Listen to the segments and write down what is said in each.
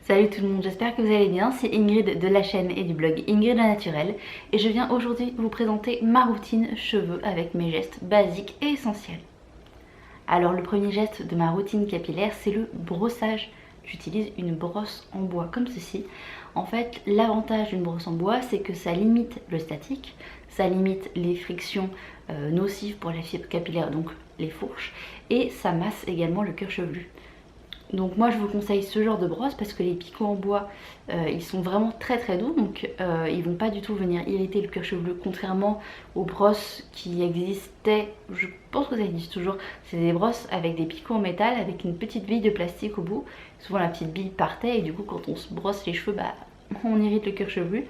Salut tout le monde, j'espère que vous allez bien, c'est Ingrid de la chaîne et du blog Ingrid la Naturelle et je viens aujourd'hui vous présenter ma routine cheveux avec mes gestes basiques et essentiels. Alors le premier geste de ma routine capillaire c'est le brossage. J'utilise une brosse en bois comme ceci. En fait l'avantage d'une brosse en bois c'est que ça limite le statique, ça limite les frictions nocives pour la fibre capillaire, donc les fourches, et ça masse également le cuir chevelu. Donc moi je vous conseille ce genre de brosse parce que les picots en bois ils sont vraiment très doux, donc ils vont pas du tout venir irriter le cuir chevelu, contrairement aux brosses qui existaient, je pense que ça existe toujours. C'est des brosses avec des picots en métal avec une petite bille de plastique au bout. Souvent la petite bille partait et du coup quand on se brosse les cheveux on irrite le cuir chevelu.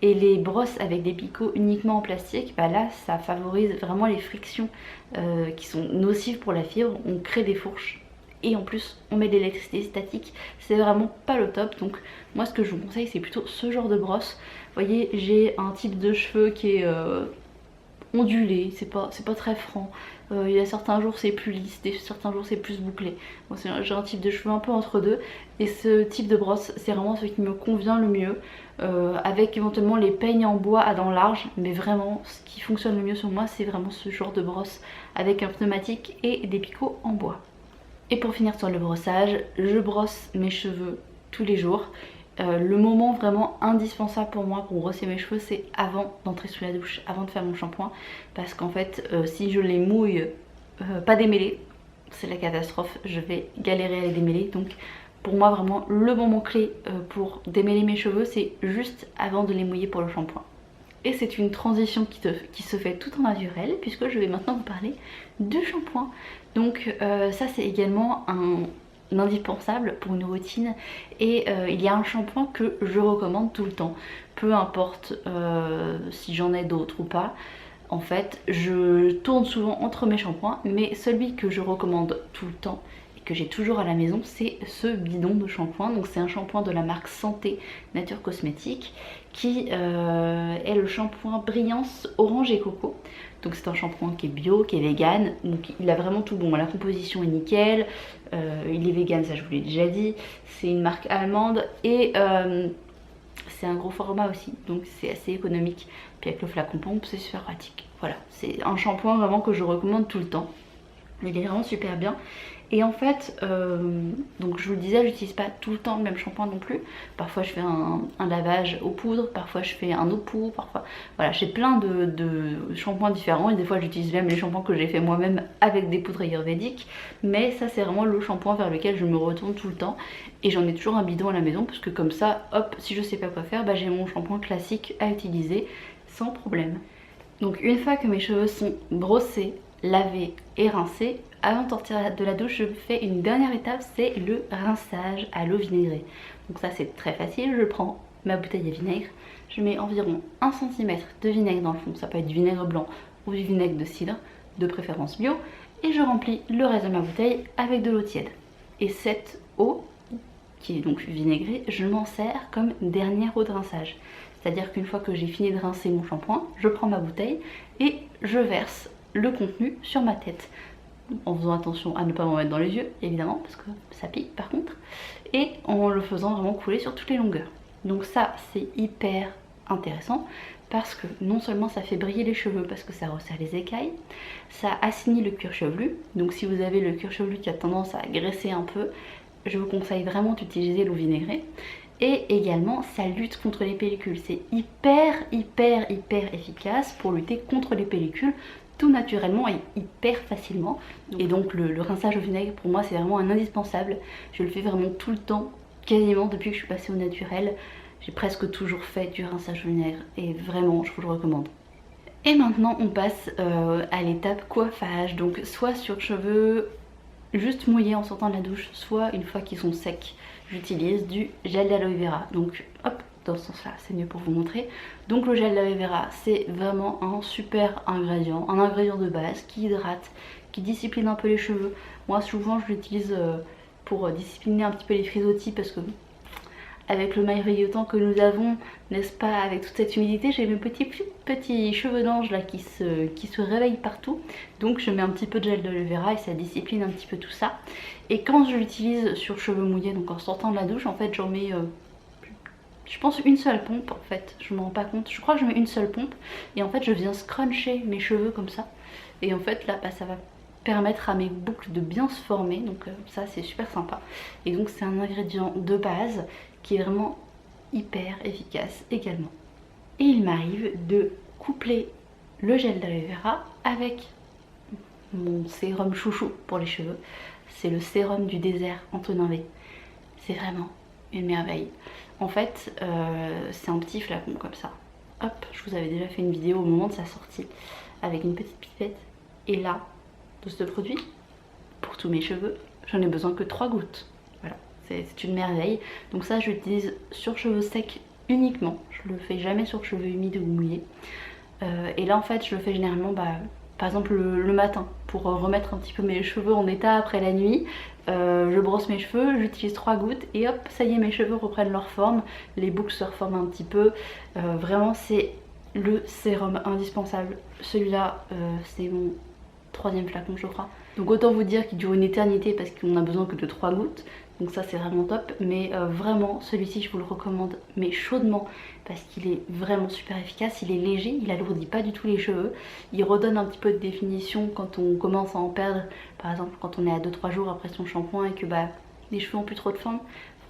Et les brosses avec des picots uniquement en plastique, là ça favorise vraiment les frictions qui sont nocives pour la fibre, on crée des fourches. Et en plus on met de l'électricité statique, c'est vraiment pas le top. Donc moi ce que je vous conseille c'est plutôt ce genre de brosse. Vous voyez, j'ai un type de cheveux qui est ondulé, c'est pas très franc. Il y a certains jours c'est plus lisse, certains jours c'est plus bouclé. Moi j'ai un type de cheveux un peu entre deux et ce type de brosse c'est vraiment ce qui me convient le mieux, avec éventuellement les peignes en bois à dents larges, mais vraiment ce qui fonctionne le mieux sur moi c'est vraiment ce genre de brosse avec un pneumatique et des picots en bois. Et pour finir sur le brossage, je brosse mes cheveux tous les jours. Le moment vraiment indispensable pour moi pour brosser mes cheveux c'est avant d'entrer sous la douche, avant de faire mon shampoing, parce qu'en fait si je les mouille pas démêlés, c'est la catastrophe, je vais galérer à les démêler. Donc pour moi vraiment le moment clé pour démêler mes cheveux c'est juste avant de les mouiller pour le shampoing. Et c'est une transition qui se fait tout en naturel puisque je vais maintenant vous parler du shampoing. Donc ça c'est également un indispensable pour une routine et il y a un shampoing que je recommande tout le temps. Peu importe si j'en ai d'autres ou pas. En fait je tourne souvent entre mes shampoings, mais celui que je recommande tout le temps que j'ai toujours à la maison c'est ce bidon de shampoing. Donc c'est un shampoing de la marque Santé Nature Cosmétique qui est le shampoing Brillance Orange et Coco. Donc c'est un shampoing qui est bio, qui est vegan, donc il a vraiment tout bon. La composition est nickel, il est vegan, ça je vous l'ai déjà dit. C'est une marque allemande et c'est un gros format aussi, donc c'est assez économique. Puis avec le flacon pompe c'est super pratique. Voilà, c'est un shampoing vraiment que je recommande tout le temps. Il est vraiment super bien. Et en fait, donc je vous le disais, j'utilise pas tout le temps le même shampoing non plus. Parfois je fais un lavage aux poudres, parfois je fais un eau pour, parfois... Voilà, j'ai plein de shampoings différents et des fois j'utilise même les shampoings que j'ai fait moi-même avec des poudres ayurvédiques. Mais ça c'est vraiment le shampoing vers lequel je me retourne tout le temps. Et j'en ai toujours un bidon à la maison parce que comme ça, hop, si je sais pas quoi faire, j'ai mon shampoing classique à utiliser sans problème. Donc une fois que mes cheveux sont brossés, lavés et rincés, avant de sortir de la douche, je fais une dernière étape, c'est le rinçage à l'eau vinaigrée. Donc ça c'est très facile, je prends ma bouteille à vinaigre, je mets environ 1 cm de vinaigre dans le fond, ça peut être du vinaigre blanc ou du vinaigre de cidre, de préférence bio, et je remplis le reste de ma bouteille avec de l'eau tiède. Et cette eau, qui est donc vinaigrée, je m'en sers comme dernière eau de rinçage. C'est-à-dire qu'une fois que j'ai fini de rincer mon shampoing, je prends ma bouteille et je verse le contenu sur ma tête, en faisant attention à ne pas m'en mettre dans les yeux évidemment parce que ça pique par contre, et en le faisant vraiment couler sur toutes les longueurs. Donc ça c'est hyper intéressant parce que non seulement ça fait briller les cheveux parce que ça resserre les écailles, ça assainit le cuir chevelu. Donc si vous avez le cuir chevelu qui a tendance à graisser un peu, je vous conseille vraiment d'utiliser l'eau vinaigrée. Et également ça lutte contre les pellicules, c'est hyper efficace pour lutter contre les pellicules tout naturellement et hyper facilement. Et donc le rinçage au vinaigre pour moi c'est vraiment un indispensable. Je le fais vraiment tout le temps, quasiment depuis que je suis passée au naturel. J'ai presque toujours fait du rinçage au vinaigre et vraiment je vous le recommande. Et maintenant on passe à l'étape coiffage. Donc soit sur cheveux juste mouillés en sortant de la douche, soit une fois qu'ils sont secs, j'utilise du gel d'aloe vera. Donc hop, dans ce sens là c'est mieux pour vous montrer. Donc le gel d'aloe vera c'est vraiment un super ingrédient, un ingrédient de base qui hydrate, qui discipline un peu les cheveux. Moi souvent je l'utilise pour discipliner un petit peu les frisottis parce que avec le maillotant que nous avons, n'est-ce pas, avec toute cette humidité, j'ai mes petits cheveux d'ange là qui se réveillent partout. Donc je mets un petit peu de gel d'aloe vera et ça discipline un petit peu tout ça. Et quand je l'utilise sur cheveux mouillés, donc en sortant de la douche, en fait j'en mets je pense une seule pompe en fait, je me rends pas compte, je crois que je mets une seule pompe et en fait je viens scruncher mes cheveux comme ça et en fait là bah, ça va permettre à mes boucles de bien se former, donc ça c'est super sympa. Et donc c'est un ingrédient de base qui est vraiment hyper efficace également. Et il m'arrive de coupler le gel d'aloe vera avec mon sérum chouchou pour les cheveux, c'est le sérum du désert Antonin V. C'est vraiment une merveille. En fait, c'est un petit flacon comme ça. Hop, je vous avais déjà fait une vidéo au moment de sa sortie avec une petite pipette. Et là, de ce produit, pour tous mes cheveux, j'en ai besoin que 3 gouttes. Voilà, c'est une merveille. Donc ça, je l'utilise sur cheveux secs uniquement. Je le fais jamais sur cheveux humides ou mouillés. Et là, en fait, je le fais généralement, par exemple, le matin pour remettre un petit peu mes cheveux en état après la nuit. Je brosse mes cheveux, j'utilise 3 gouttes et hop, ça y est, mes cheveux reprennent leur forme, les boucles se reforment un petit peu. Vraiment, c'est le sérum indispensable. Celui-là, c'est mon 3e flacon, je crois. Donc autant vous dire qu'il dure une éternité parce qu'on n'a besoin que de 3 gouttes. Donc ça c'est vraiment top, mais vraiment celui-ci je vous le recommande mais chaudement parce qu'il est vraiment super efficace, il est léger, il alourdit pas du tout les cheveux, il redonne un petit peu de définition quand on commence à en perdre, par exemple quand on est à 2-3 jours après son shampoing et que les cheveux ont plus trop de forme.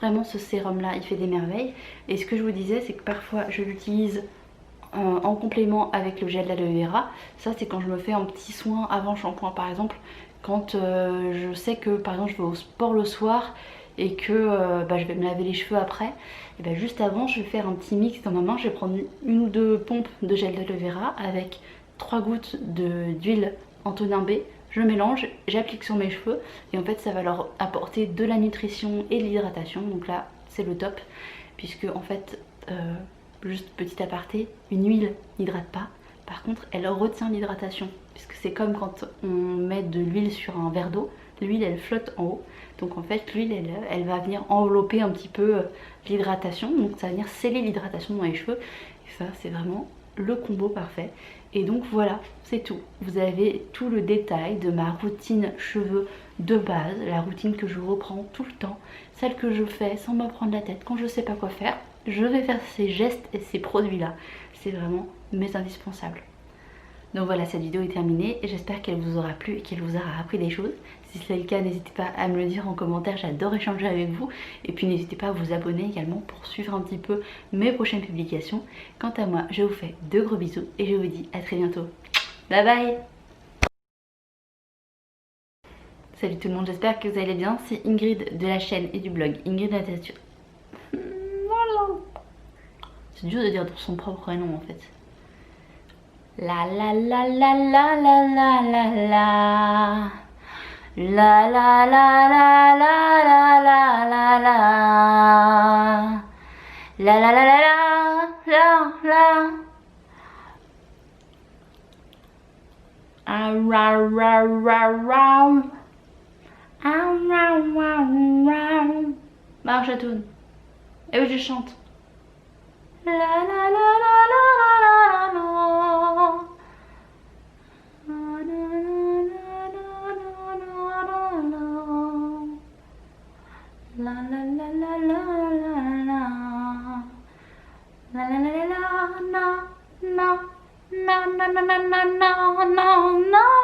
Vraiment ce sérum là il fait des merveilles. Et ce que je vous disais c'est que parfois je l'utilise en complément avec le gel d'aloe vera. Ça c'est quand je me fais un petit soin avant shampoing, par exemple quand je sais que par exemple je vais au sport le soir et que je vais me laver les cheveux après, et juste avant je vais faire un petit mix dans ma main. Je vais prendre une ou 2 pompes de gel d'aloe vera avec 3 gouttes d'huile Antonin B, je mélange, j'applique sur mes cheveux et en fait ça va leur apporter de la nutrition et de l'hydratation. Donc là c'est le top, puisque en fait juste petit aparté, une huile n'hydrate pas, par contre elle retient l'hydratation, puisque c'est comme quand on met de l'huile sur un verre d'eau, l'huile elle flotte en haut, donc en fait l'huile elle va venir envelopper un petit peu l'hydratation, donc ça va venir sceller l'hydratation dans les cheveux, et ça c'est vraiment le combo parfait. Et donc voilà, c'est tout, vous avez tout le détail de ma routine cheveux de base, la routine que je reprends tout le temps, celle que je fais sans me prendre la tête quand je sais pas quoi faire. Je vais faire ces gestes et ces produits là, c'est vraiment mes indispensables. Donc voilà, cette vidéo est terminée et j'espère qu'elle vous aura plu et qu'elle vous aura appris des choses. Si c'est le cas, n'hésitez pas à me le dire en commentaire, j'adore échanger avec vous. Et puis n'hésitez pas à vous abonner également pour suivre un petit peu mes prochaines publications. Quant à moi, je vous fais de gros bisous et je vous dis à très bientôt. Bye bye. Salut tout le monde, j'espère que vous allez bien. C'est Ingrid de la chaîne et du blog Ingrid de la Nature. C'est dur de dire son propre prénom en fait. La la la la la la la la la. La la la la la la la la la. La la la la la la la. Ah ra ra ra ra. Ah ra ra ra. Marche à tourne. Et oui je chante. La la la la la la la la. La la la la la la la. La la la la la na na na na na na na na na.